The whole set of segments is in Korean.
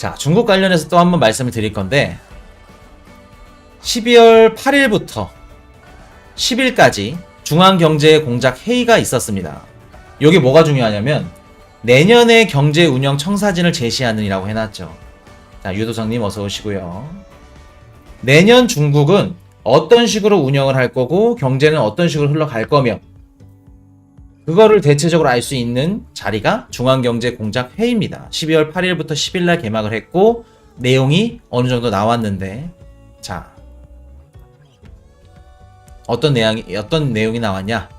자, 중국 관련해서 또 한번 말씀을 드릴 건데 12월 8일부터 10일까지 중앙경제공작회의가 있었습니다. 이게 뭐가 중요하냐면 내년의 경제운영 청사진을 제시하는이라고 해놨죠. 자, 유도성님 어서 오시고요. 내년 중국은 어떤 식으로 운영을 할 거고 경제는 어떤 식으로 흘러갈 거며 그거를 대체적으로 알 수 있는 자리가 중앙경제공작회의입니다. 12월 8일부터 10일날 개막을 했고 내용이 어느 정도 나왔는데 자, 어떤 내용이 나왔냐?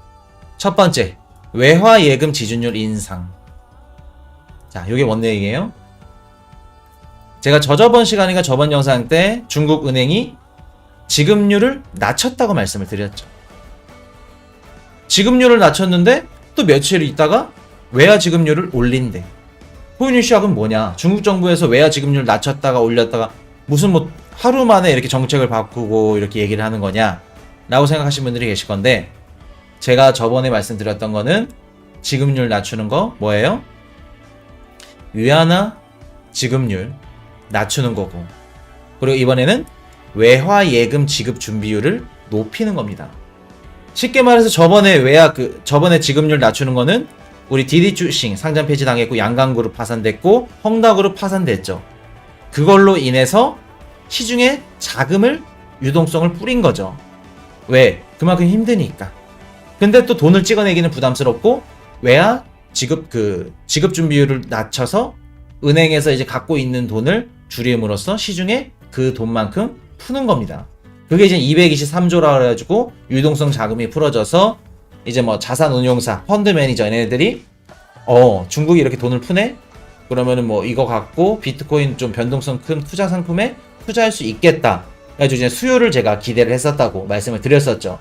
첫 번째, 외화 예금 지준율 인상. 자, 요게 뭔 내용이에요? 제가 저번 시간인가 저번 영상 때 중국 은행이 지급률을 낮췄다고 말씀을 드렸죠. 지급률을 낮췄는데 또 며칠 있다가 외화 지급률을 올린대. 포인트 시작은 뭐냐? 중국 정부에서 외화 지급률 낮췄다가 올렸다가 무슨 뭐 하루 만에 이렇게 정책을 바꾸고 이렇게 얘기를 하는 거냐? 라고 생각하시는 분들이 계실 건데 제가 저번에 말씀드렸던 거는 지급률 낮추는 거 뭐예요? 위안화 지급률 낮추는 거고 그리고 이번에는 외화 예금 지급 준비율을 높이는 겁니다. 쉽게 말해서 저번에 지급률 낮추는 거는 우리 디디추싱 상장 폐지 당했고 양강그룹 파산됐고 헝다그룹 파산됐죠. 그걸로 인해서 시중에 자금을 유동성을 뿌린 거죠. 왜? 그만큼 힘드니까. 근데 또 돈을 찍어내기는 부담스럽고 외화 지급 준비율을 낮춰서 은행에서 이제 갖고 있는 돈을 줄임으로써 시중에 그 돈만큼 푸는 겁니다. 그게 이제 223조라 그래가지고 유동성 자금이 풀어져서 이제 뭐 자산운용사, 펀드 매니저 얘네들이 중국이 이렇게 돈을 푸네? 그러면은 뭐 이거 갖고 비트코인 좀 변동성 큰 투자 상품에 투자할 수 있겠다. 그래가지고 이제 수요를 제가 기대를 했었다고 말씀을 드렸었죠.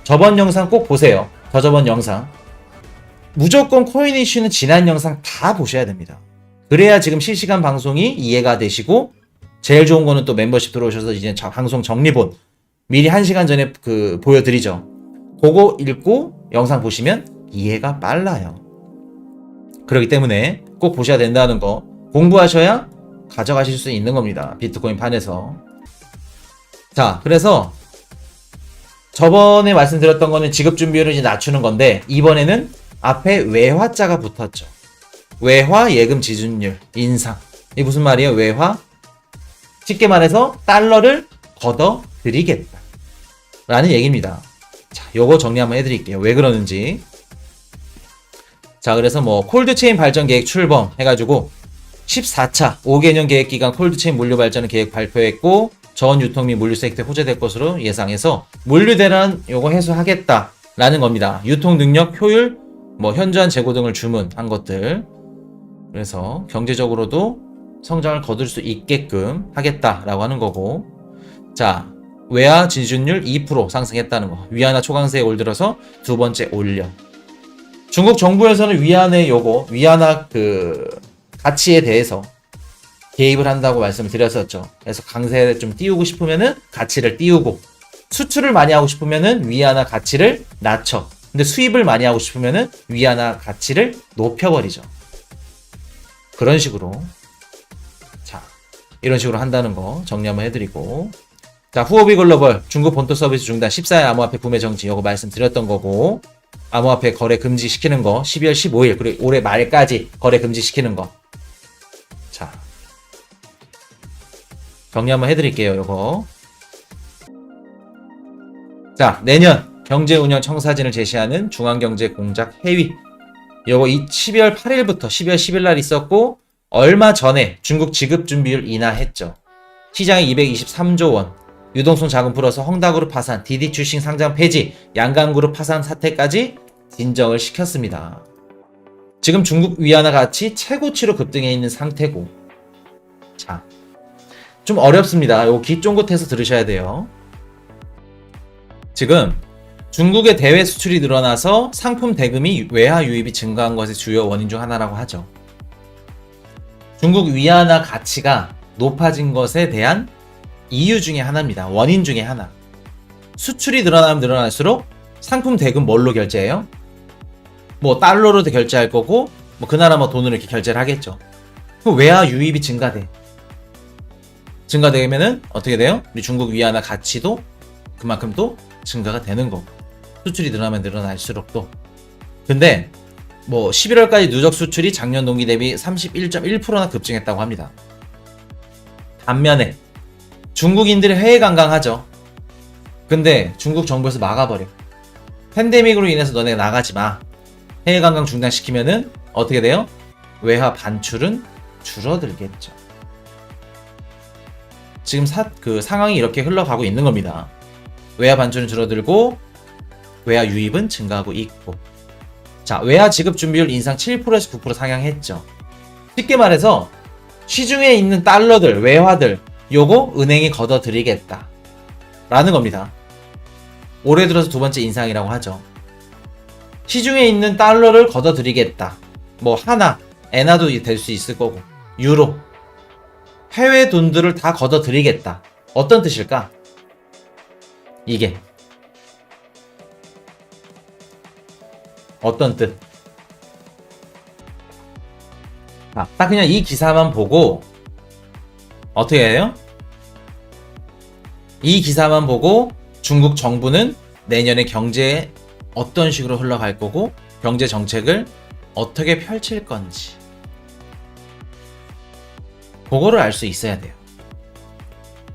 저번 영상 꼭 보세요. 저번 영상. 무조건 코인 이슈는 지난 영상 다 보셔야 됩니다. 그래야 지금 실시간 방송이 이해가 되시고 제일 좋은 거는 또 멤버십 들어오셔서 이제 방송 정리본 미리 1시간 전에 보여드리죠. 그거 읽고 영상 보시면 이해가 빨라요. 그렇기 때문에 꼭 보셔야 된다는 거 공부하셔야 가져가실 수 있는 겁니다. 비트코인 판에서. 자, 그래서 저번에 말씀드렸던 거는 지급 준비율을 이제 낮추는 건데 이번에는 앞에 외화자가 붙었죠. 외화 예금 지준율 인상. 이게 무슨 말이에요? 외화? 쉽게 말해서 달러를 걷어 드리겠다 라는 얘기입니다. 자, 요거 정리 한번 해드릴게요. 왜 그러는지. 자, 그래서 뭐 콜드체인 발전 계획 출범 해가지고 14차 5개년 계획기간 콜드체인 물류 발전을 계획 발표했고 전 유통 및 물류 섹터에 호재될 것으로 예상해서 물류 대란 요거 해소하겠다 라는 겁니다. 유통 능력, 효율, 뭐 현저한 재고 등을 주문한 것들. 그래서 경제적으로도 성장을 거둘 수 있게끔 하겠다라고 하는 거고. 자, 외화 지준율 2% 상승했다는 거. 위안화 초강세에 올들어서 두 번째 올려. 중국 정부에서는 위안화 가치에 대해서 개입을 한다고 말씀을 드렸었죠. 그래서 강세를 좀 띄우고 싶으면은 가치를 띄우고 수출을 많이 하고 싶으면은 위안화 가치를 낮춰. 근데 수입을 많이 하고 싶으면은 위안화 가치를 높여버리죠. 그런 식으로. 자, 이런 식으로 한다는 거 정리 한번 해드리고. 자, 후오비 글로벌 중국 본토 서비스 중단 14일 암호화폐 구매 정지 요거 말씀드렸던 거고 암호화폐 거래 금지시키는 거 12월 15일 그리고 올해 말까지 거래 금지시키는 거. 자, 정리 한번 해드릴게요. 요거. 자, 내년 경제운영 청사진을 제시하는 중앙경제공작회의 요거 12월 8일부터 12월 10일 날 있었고 얼마 전에 중국 지급준비율 인하했죠. 시장에 223조 원 유동성 자금 풀어서 헝다그룹 파산, 디디추싱 상장 폐지, 양강그룹 파산 사태까지 진정을 시켰습니다. 지금 중국 위안화 가치 최고치로 급등해 있는 상태고. 자, 좀 어렵습니다. 요거 귀 쫑긋해서 들으셔야 돼요. 지금 중국의 대외 수출이 늘어나서 상품 대금이 외화 유입이 증가한 것의 주요 원인 중 하나라고 하죠. 중국 위안화 가치가 높아진 것에 대한 이유 중에 하나입니다. 원인 중에 하나. 수출이 늘어나면 늘어날수록 상품 대금 뭘로 결제해요? 뭐 달러로도 결제할 거고 뭐 그 나라 뭐 돈으로 이렇게 결제를 하겠죠. 그럼 외화 유입이 증가돼. 증가되면은 어떻게 돼요? 우리 중국 위안화 가치도 그만큼 또 증가가 되는 거고, 수출이 늘어나면 늘어날수록 또. 근데 뭐 11월까지 누적 수출이 작년 동기 대비 31.1%나 급증했다고 합니다. 반면에 중국인들이 해외 관광하죠. 근데 중국 정부에서 막아버려. 팬데믹으로 인해서 너네 나가지 마. 해외 관광 중단시키면은 어떻게 돼요? 외화 반출은 줄어들겠죠. 지금 상황이 이렇게 흘러가고 있는 겁니다. 외화 반출은 줄어들고 외화 유입은 증가하고 있고. 자, 외화 지급 준비율 인상 7%에서 9% 상향했죠. 쉽게 말해서 시중에 있는 달러들, 외화들 요거 은행이 걷어들이겠다 라는 겁니다. 올해 들어서 두 번째 인상이라고 하죠. 시중에 있는 달러를 걷어들이겠다. 뭐 하나, 엔화도 될 수 있을 거고, 유로, 해외 돈들을 다 걷어들이겠다. 어떤 뜻일까? 이게 어떤 뜻? 딱 그냥 이 기사만 보고 어떻게 해요? 이 기사만 보고 중국 정부는 내년에 경제에 어떤 식으로 흘러갈 거고 경제 정책을 어떻게 펼칠 건지 그거를 알 수 있어야 돼요.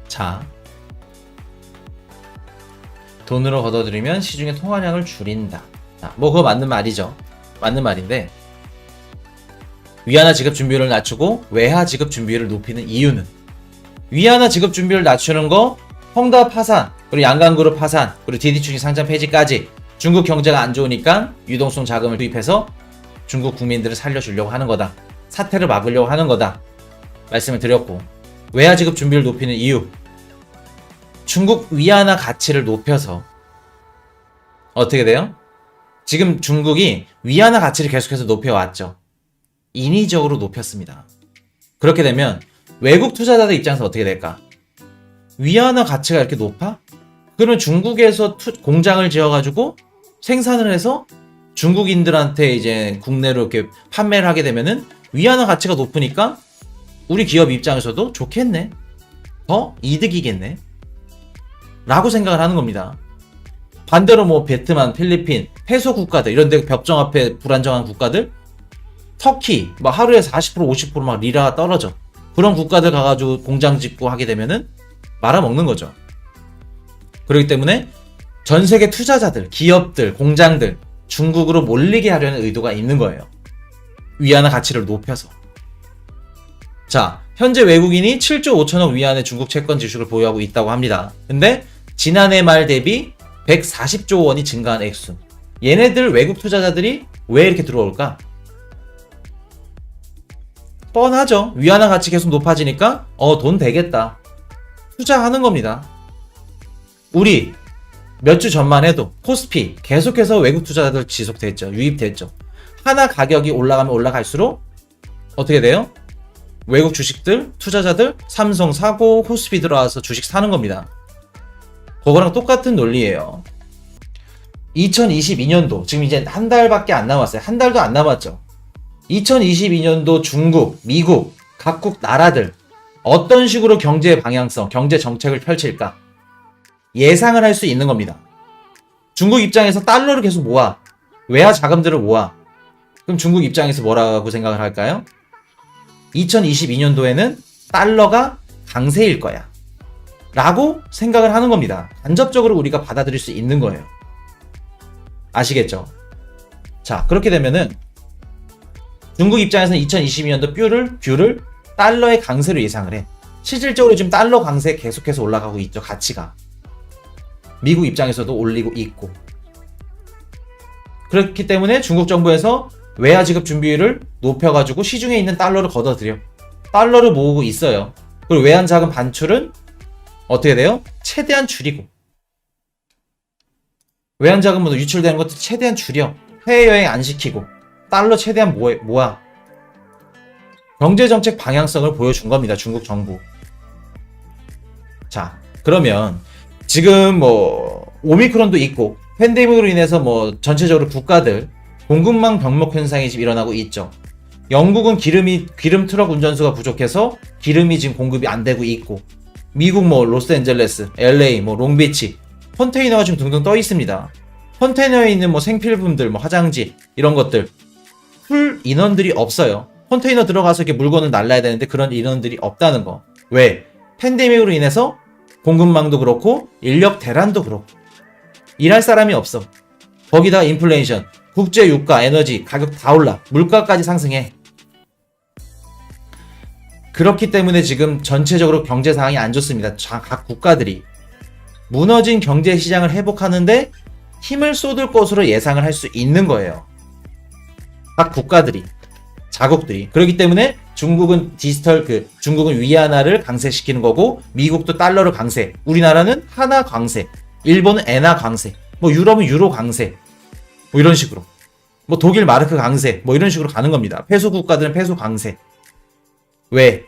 자, 돈으로 걷어들이면 시중의 통화량을 줄인다. 자, 뭐 그거 맞는 말이죠. 맞는 말인데 위안화 지급 준비율을 낮추고 외화 지급 준비율을 높이는 이유는 위안화 지급 준비율을 낮추는 거 헝다 파산, 그리고 양강그룹 파산, 그리고 디디충이 상장 폐지까지 중국 경제가 안 좋으니까 유동성 자금을 투입해서 중국 국민들을 살려주려고 하는 거다. 사태를 막으려고 하는 거다. 말씀을 드렸고, 외화 지급 준비율을 높이는 이유, 중국 위안화 가치를 높여서 어떻게 돼요? 지금 중국이 위안화 가치를 계속해서 높여왔죠. 인위적으로 높였습니다. 그렇게 되면 외국 투자자들 입장에서 어떻게 될까? 위안화 가치가 이렇게 높아? 그러면 중국에서 공장을 지어가지고 생산을 해서 중국인들한테 이제 국내로 이렇게 판매를 하게 되면은 위안화 가치가 높으니까 우리 기업 입장에서도 좋겠네. 더 이득이겠네. 라고 생각을 하는 겁니다. 반대로 뭐 베트남, 필리핀, 페소 국가들, 이런 데 벽정 앞에 불안정한 국가들, 터키, 막 하루에 40%, 50%막 리라가 떨어져. 그런 국가들 가가지고 공장 짓고 하게 되면은 말아먹는 거죠. 그렇기 때문에 전 세계 투자자들, 기업들, 공장들 중국으로 몰리게 하려는 의도가 있는 거예요. 위안화 가치를 높여서. 자, 현재 외국인이 7조 5천억 위안의 중국 채권 지수를 보유하고 있다고 합니다. 근데 지난해 말 대비 140조 원이 증가한 액수. 얘네들 외국 투자자들이 왜 이렇게 들어올까? 뻔하죠. 위안화 가치 계속 높아지니까 돈 되겠다. 투자하는 겁니다. 우리 몇 주 전만 해도 코스피 계속해서 외국 투자자들 지속됐죠. 유입됐죠. 하나 가격이 올라가면 올라갈수록 어떻게 돼요? 외국 주식들, 투자자들 삼성 사고 코스피 들어와서 주식 사는 겁니다. 그거랑 똑같은 논리예요. 2022년도 지금 이제 한 달밖에 안 남았어요. 한 달도 안 남았죠. 2022년도 중국, 미국, 각국 나라들 어떤 식으로 경제 방향성, 경제 정책을 펼칠까? 예상을 할 수 있는 겁니다. 중국 입장에서 달러를 계속 모아. 외화 자금들을 모아. 그럼 중국 입장에서 뭐라고 생각을 할까요? 2022년도에는 달러가 강세일 거야. 라고 생각을 하는 겁니다. 간접적으로 우리가 받아들일 수 있는 거예요. 아시겠죠? 자, 그렇게 되면은 중국 입장에서는 2022년도 뷰를 달러의 강세로 예상을 해. 실질적으로 지금 달러 강세 계속해서 올라가고 있죠. 가치가. 미국 입장에서도 올리고 있고. 그렇기 때문에 중국 정부에서 외화 지급 준비율을 높여가지고 시중에 있는 달러를 걷어들여. 달러를 모으고 있어요. 그리고 외환 자금 반출은 어떻게 돼요? 최대한 줄이고. 외환 자금으로 유출되는 것도 최대한 줄여. 해외여행 안 시키고. 달러 최대한 모아. 경제정책 방향성을 보여준 겁니다. 중국 정부. 자, 그러면 지금 뭐 오미크론도 있고 팬데믹으로 인해서 뭐 전체적으로 국가들 공급망 병목 현상이 지금 일어나고 있죠. 영국은 기름 트럭 운전수가 부족해서 기름이 지금 공급이 안 되고 있고, 미국 뭐 로스앤젤레스, LA, 뭐 롱비치 컨테이너가 지금 등등 떠 있습니다. 컨테이너에 있는 뭐 생필품들, 뭐 화장지 이런 것들 풀 인원들이 없어요. 컨테이너 들어가서 이렇게 물건을 날라야 되는데 그런 인원들이 없다는 거. 왜? 팬데믹으로 인해서 공급망도 그렇고 인력 대란도 그렇고 일할 사람이 없어. 거기다 인플레이션, 국제 유가, 에너지 가격 다 올라. 물가까지 상승해. 그렇기 때문에 지금 전체적으로 경제 상황이 안 좋습니다. 각 국가들이 무너진 경제 시장을 회복하는데 힘을 쏟을 것으로 예상을 할 수 있는 거예요. 각 국가들이, 자국들이. 그렇기 때문에 중국은 중국은 위안화를 강세시키는 거고, 미국도 달러를 강세, 우리나라는 하나 강세, 일본은 엔화 강세, 뭐 유럽은 유로 강세, 뭐 이런 식으로. 뭐 독일 마르크 강세, 뭐 이런 식으로 가는 겁니다. 패소 국가들은 패소 강세. 왜?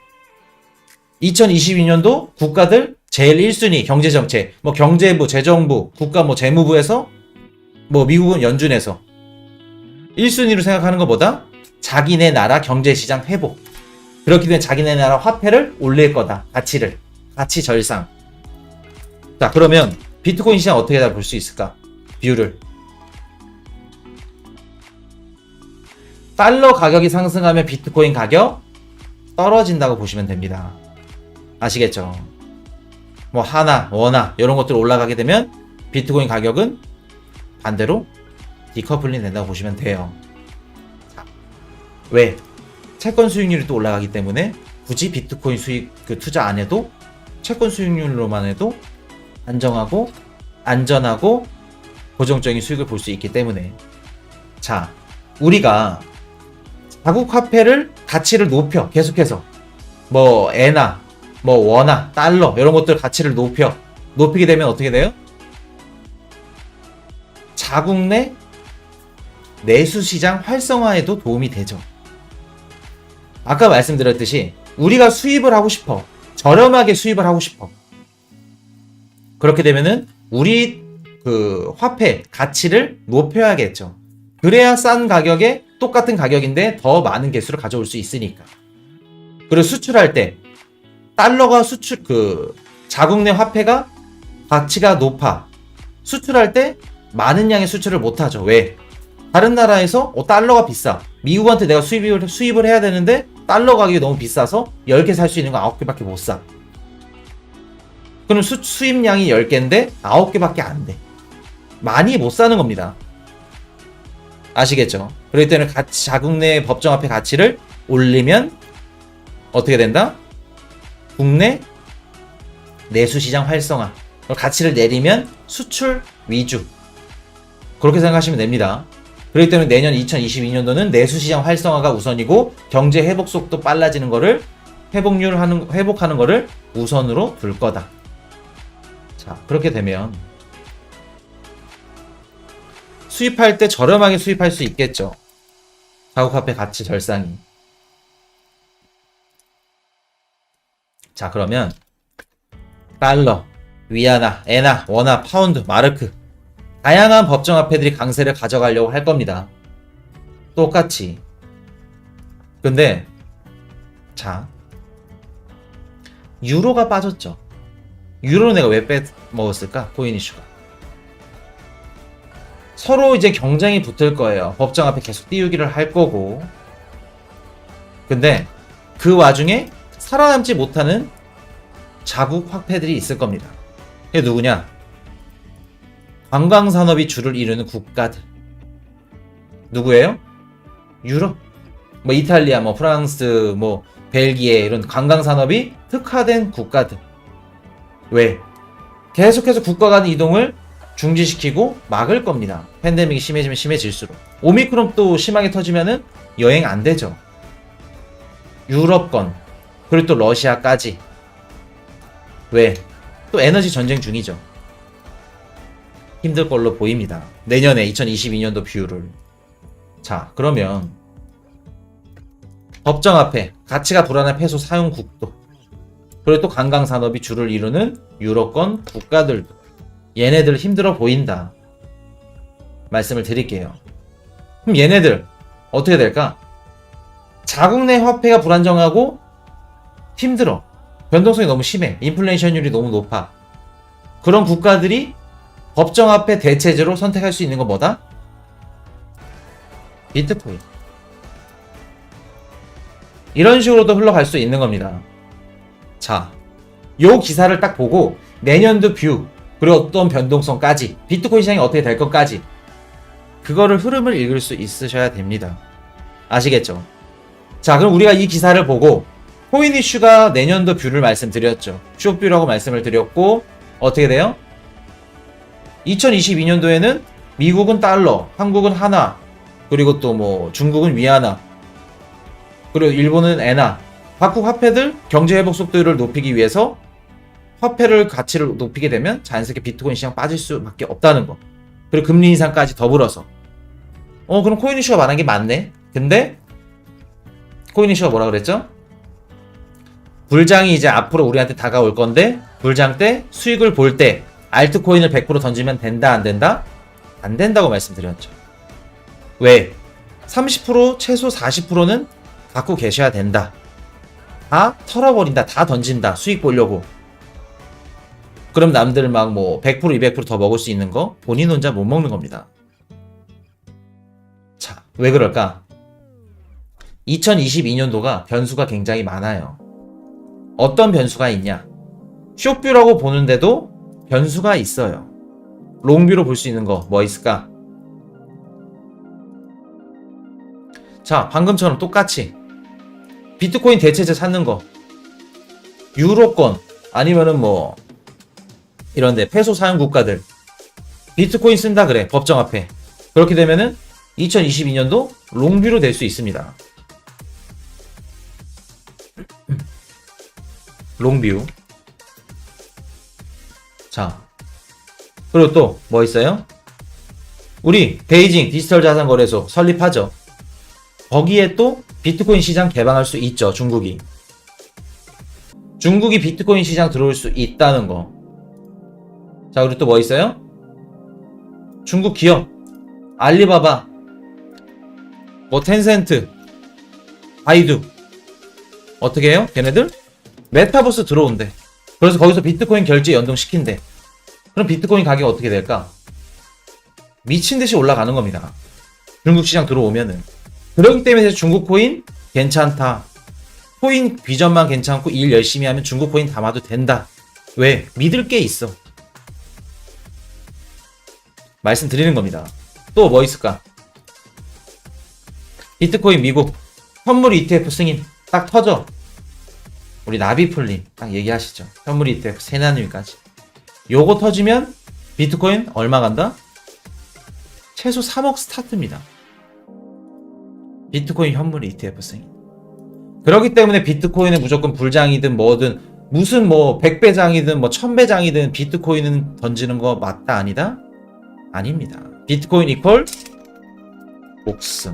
2022년도 국가들 제일 1순위 경제정책, 뭐 경제부, 재정부, 국가 뭐 재무부에서 뭐 미국은 연준에서 1순위로 생각하는 것보다 자기네 나라 경제시장 회복. 그렇기 때문에 자기네 나라 화폐를 올릴 거다. 가치 절상. 자, 그러면 비트코인 시장 어떻게 다 볼 수 있을까? 비율을. 달러 가격이 상승하면 비트코인 가격 떨어진다고 보시면 됩니다. 아시겠죠? 뭐 하나, 원화 이런 것들 올라가게 되면 비트코인 가격은 반대로 디커플링 된다고 보시면 돼요. 자, 왜? 채권 수익률이 또 올라가기 때문에 굳이 비트코인 수익 투자 안 해도 채권 수익률로만 해도 안정하고 안전하고 고정적인 수익을 볼 수 있기 때문에, 자, 우리가 자국 화폐를 가치를 높여 계속해서 뭐 엔화, 뭐 원화, 달러 이런 것들 가치를 높이게 되면 어떻게 돼요? 자국 내 내수 시장 활성화에도 도움이 되죠. 아까 말씀드렸듯이 우리가 수입을 하고 싶어. 저렴하게 수입을 하고 싶어. 그렇게 되면은 우리 화폐 가치를 높여야겠죠. 그래야 싼 가격에 똑같은 가격인데 더 많은 개수를 가져올 수 있으니까. 그리고 수출할 때 달러가 자국 내 화폐가 가치가 높아. 수출할 때 많은 양의 수출을 못 하죠. 왜? 다른 나라에서 달러가 비싸. 미국한테 내가 수입을 해야 되는데 달러 가격이 너무 비싸서 10개 살 수 있는 거 9개밖에 못 사. 그럼 수입량이 10개인데 9개밖에 안 돼. 많이 못 사는 겁니다. 아시겠죠? 그렇기 때문에 자국 내 법정화폐 가치를 올리면 어떻게 된다? 국내 내수시장 활성화. 가치를 내리면 수출 위주. 그렇게 생각하시면 됩니다. 그렇기 때문에 내년 2022년도는 내수시장 활성화가 우선이고 경제 회복 속도 빨라지는 거를 회복하는 거를 우선으로 둘 거다. 자, 그렇게 되면 수입할 때 저렴하게 수입할 수 있겠죠. 자국화폐 가치 절상이. 자, 그러면 달러, 위안화, 엔화, 원화, 파운드, 마르크 다양한 법정화폐들이 강세를 가져가려고 할 겁니다. 똑같이. 근데 자, 유로가 빠졌죠. 유로는 내가 왜 빼먹었을까? 코인 이슈가. 서로 이제 경쟁이 붙을 거예요. 법정화폐 계속 띄우기를 할 거고. 근데 그 와중에 살아남지 못하는 자국 화폐들이 있을 겁니다. 그게 누구냐? 관광산업이 주를 이루는 국가들. 누구예요? 유럽. 뭐 이탈리아, 뭐 프랑스, 뭐 벨기에 이런 관광산업이 특화된 국가들. 왜? 계속해서 국가 간 이동을 중지시키고 막을 겁니다. 팬데믹이 심해지면 심해질수록. 오미크론 또 심하게 터지면은 여행 안 되죠. 유럽권, 그리고 또 러시아까지. 왜? 또 에너지 전쟁 중이죠. 힘들 걸로 보입니다. 내년에 2022년도 비율을. 자, 그러면 법정화폐, 가치가 불안한 페소 사용 국도, 그리고 또 관광산업이 주를 이루는 유럽권 국가들도 얘네들 힘들어 보인다. 말씀을 드릴게요. 그럼 얘네들 어떻게 될까? 자국 내 화폐가 불안정하고 힘들어. 변동성이 너무 심해. 인플레이션율이 너무 높아. 그런 국가들이 법정화폐 대체제로 선택할 수 있는 건 뭐다? 비트코인. 이런 식으로도 흘러갈 수 있는 겁니다. 자, 요 기사를 딱 보고 내년도 뷰, 그리고 어떤 변동성까지, 비트코인 시장이 어떻게 될 것까지, 그거를 흐름을 읽을 수 있으셔야 됩니다. 아시겠죠? 자, 그럼 우리가 이 기사를 보고 코인 이슈가 내년도 뷰를 말씀드렸죠. 쇼뷰라고 말씀을 드렸고, 어떻게 돼요? 2022년도에는 미국은 달러, 한국은 하나, 그리고 또 뭐 중국은 위안화, 그리고 일본은 엔화, 각국 화폐들 경제 회복 속도를 높이기 위해서 화폐를 가치를 높이게 되면 자연스럽게 비트코인 시장 빠질 수밖에 없다는 거. 그리고 금리 인상까지 더불어서. 그럼 코인 이슈가 말한 게 맞네. 근데 코인 이슈가 뭐라 그랬죠? 불장이 이제 앞으로 우리한테 다가올 건데, 불장 때 수익을 볼 때 알트코인을 100% 던지면 된다, 안 된다? 안 된다고 말씀드렸죠. 왜? 30% 최소 40%는 갖고 계셔야 된다. 다 털어버린다, 다 던진다, 수익 보려고. 그럼 남들 막 뭐 100% 200%더 먹을 수 있는 거 본인 혼자 못 먹는 겁니다. 자, 왜 그럴까? 2022년도가 변수가 굉장히 많아요. 어떤 변수가 있냐? 숏뷰라고 보는데도 변수가 있어요. 롱뷰로 볼 수 있는 거 뭐 있을까? 자, 방금처럼 똑같이 비트코인 대체제 찾는 거, 유로권 아니면은 뭐 이런데 페소 사용 국가들 비트코인 쓴다 그래, 법정화폐. 그렇게 되면은 2022년도 롱뷰로 될 수 있습니다. 롱뷰. 자, 그리고 또 뭐 있어요? 우리 베이징 디지털 자산 거래소 설립하죠. 거기에 또 비트코인 시장 개방할 수 있죠. 중국이 비트코인 시장 들어올 수 있다는 거. 자, 그리고 또 뭐 있어요? 중국 기업 알리바바, 뭐 텐센트, 바이두 어떻게 해요? 걔네들 메타버스 들어온대. 그래서 거기서 비트코인 결제 연동시킨대. 그럼 비트코인 가격이 어떻게 될까? 미친듯이 올라가는 겁니다. 중국 시장 들어오면은. 그렇기 때문에 중국 코인 괜찮다. 코인 비전만 괜찮고 일 열심히 하면 중국 코인 담아도 된다. 왜? 믿을 게 있어. 말씀드리는 겁니다. 또 뭐 있을까? 비트코인 미국 현물 ETF 승인 딱 터져. 우리 나비풀님 딱 얘기하시죠. 현물 ETF 세나님까지. 요거 터지면 비트코인 얼마 간다? 최소 3억 스타트입니다. 비트코인 현물 ETF 승인. 그렇기 때문에 비트코인은 무조건 불장이든 뭐든 무슨 뭐 100배장이든 뭐 1000배장이든 비트코인은 던지는 거 맞다 아니다? 아닙니다. 비트코인 이퀄 목숨.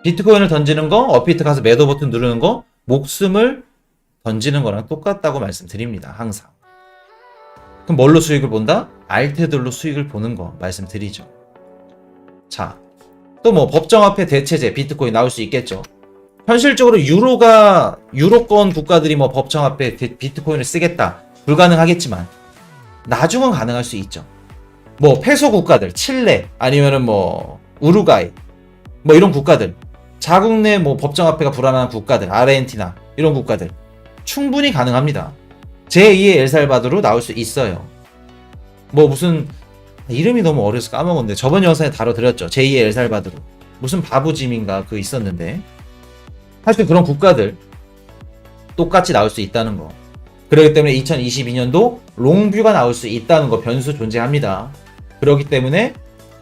비트코인을 던지는 거, 업비트 가서 매도 버튼 누르는 거, 목숨을 던지는 거랑 똑같다고 말씀드립니다. 항상. 그럼 뭘로 수익을 본다? 알트들로 수익을 보는 거 말씀드리죠. 자, 또 뭐 법정화폐 대체제 비트코인 나올 수 있겠죠. 현실적으로 유로권 국가들이 뭐 법정화폐 비트코인을 쓰겠다 불가능하겠지만 나중은 가능할 수 있죠. 뭐 페소 국가들 칠레 아니면은 뭐 우루과이 뭐 이런 국가들, 자국 내 뭐 법정화폐가 불안한 국가들, 아르헨티나 이런 국가들 충분히 가능합니다. 제2의 엘살바도르 나올 수 있어요. 뭐 무슨 이름이 너무 어려서 까먹었는데 저번 영상에 다뤄드렸죠. 제2의 엘살바도르 무슨 바부짐인가 그 있었는데 사실 그런 국가들 똑같이 나올 수 있다는 거. 그렇기 때문에 2022년도 롱뷰가 나올 수 있다는 거 변수 존재합니다. 그렇기 때문에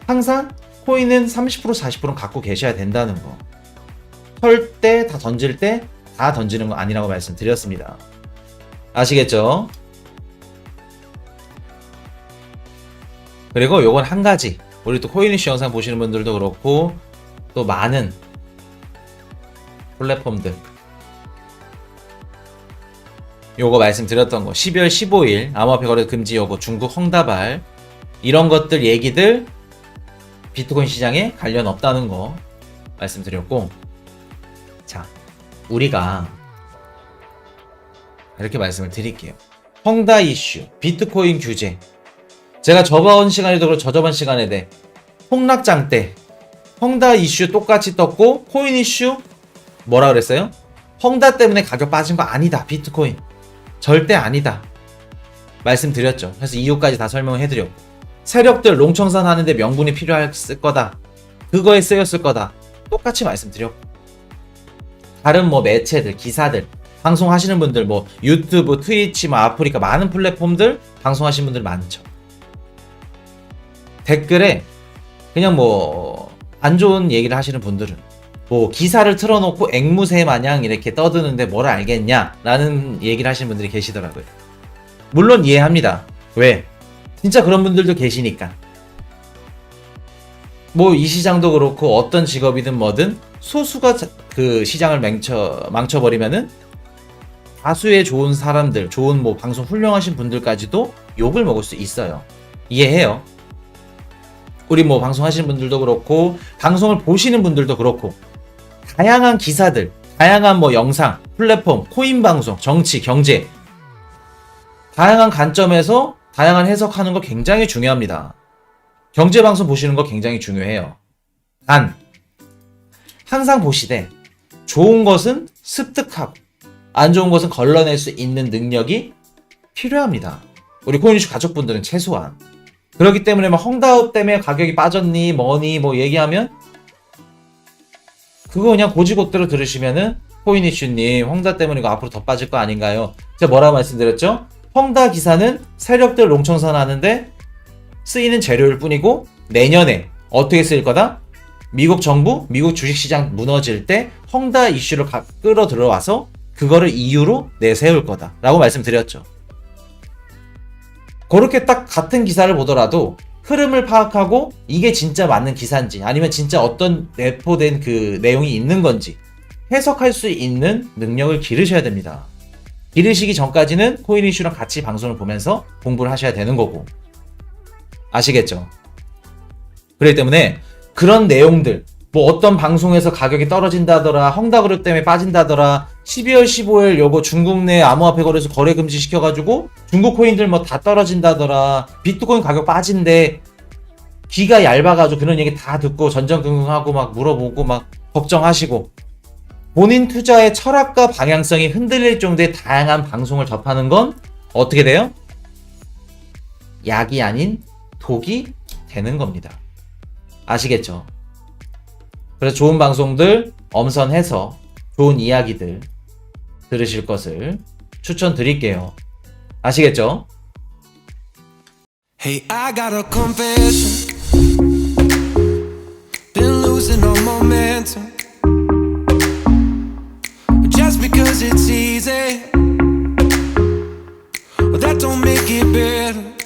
항상 코인은 30% 40%는 갖고 계셔야 된다는 거. 털 때 다 던질 때 다 던지는 거 아니라고 말씀드렸습니다. 아시겠죠? 그리고 요건 한 가지, 우리 또 코인 이슈 영상 보시는 분들도 그렇고 또 많은 플랫폼들 요거 말씀드렸던 거 12월 15일 암호화폐 거래 금지 요거 중국 헝다발 이런 것들 얘기들 비트코인 시장에 관련 없다는 거 말씀드렸고, 자, 우리가 이렇게 말씀을 드릴게요. 헝다 이슈, 비트코인 규제. 제가 저번 시간에도 그렇고 저저번 시간에 폭락장 때 헝다 이슈 똑같이 떴고 코인 이슈 뭐라 그랬어요? 헝다 때문에 가격 빠진 거 아니다. 비트코인 절대 아니다 말씀드렸죠. 그래서 이유까지 다 설명을 해드렸고, 세력들 롱청산 하는데 명분이 필요했을 거다, 그거에 쓰였을 거다 똑같이 말씀드렸고, 다른 뭐 매체들, 기사들, 방송하시는 분들, 뭐 유튜브, 트위치, 뭐 아프리카 많은 플랫폼들 방송하시는 분들 많죠. 댓글에 그냥 뭐 안 좋은 얘기를 하시는 분들은 뭐 기사를 틀어놓고 앵무새 마냥 이렇게 떠드는데 뭘 알겠냐 라는 얘기를 하시는 분들이 계시더라고요. 물론 이해합니다. 왜? 진짜 그런 분들도 계시니까. 뭐 이 시장도 그렇고 어떤 직업이든 뭐든 소수가 그 시장을 망쳐버리면은 다수의 좋은 사람들, 좋은 뭐 방송 훌륭하신 분들까지도 욕을 먹을 수 있어요. 이해해요. 우리 뭐 방송하시는 분들도 그렇고 방송을 보시는 분들도 그렇고, 다양한 기사들, 다양한 뭐 영상, 플랫폼, 코인 방송, 정치, 경제, 다양한 관점에서 다양한 해석하는 거 굉장히 중요합니다. 경제 방송 보시는 거 굉장히 중요해요. 단 항상 보시되 좋은 것은 습득하고 안 좋은 것은 걸러낼 수 있는 능력이 필요합니다. 우리 코인이슈 가족분들은 최소한. 그렇기 때문에 막 헝다우 때문에 가격이 빠졌니 뭐니 뭐 얘기하면 그거 그냥 고지고대로 들으시면은, 코인이슈님 헝다 때문에 이거 앞으로 더 빠질 거 아닌가요? 제가 뭐라고 말씀드렸죠? 헝다 기사는 세력들 롱청산 하는데 쓰이는 재료일 뿐이고, 내년에 어떻게 쓰일 거다? 미국 정부, 미국 주식시장 무너질 때 헝다 이슈를 끌어 들어와서 그거를 이유로 내세울 거다 라고 말씀드렸죠. 그렇게 딱 같은 기사를 보더라도 흐름을 파악하고 이게 진짜 맞는 기사인지 아니면 진짜 어떤 내포된 그 내용이 있는 건지 해석할 수 있는 능력을 기르셔야 됩니다. 기르시기 전까지는 코인 이슈랑 같이 방송을 보면서 공부를 하셔야 되는 거고, 아시겠죠? 그렇기 때문에 그런 내용들, 뭐 어떤 방송에서 가격이 떨어진다더라, 헝다그룹 때문에 빠진다더라, 12월 15일 요거 중국 내 암호화폐 거래소 거래 금지 시켜가지고 중국 코인들 뭐 다 떨어진다더라, 비트코인 가격 빠진대, 귀가 얇아가지고 그런 얘기 다 듣고 전전긍긍하고 막 물어보고 막 걱정하시고, 본인 투자의 철학과 방향성이 흔들릴 정도의 다양한 방송을 접하는 건 어떻게 돼요? 약이 아닌 독이 되는 겁니다. 아시겠죠? 그래서 좋은 방송들 엄선해서 좋은 이야기들 들으실 것을 추천드릴게요. 아시겠죠? Hey, I got a confession. Been losing all momentum. Just because it's easy, but that don't make it better.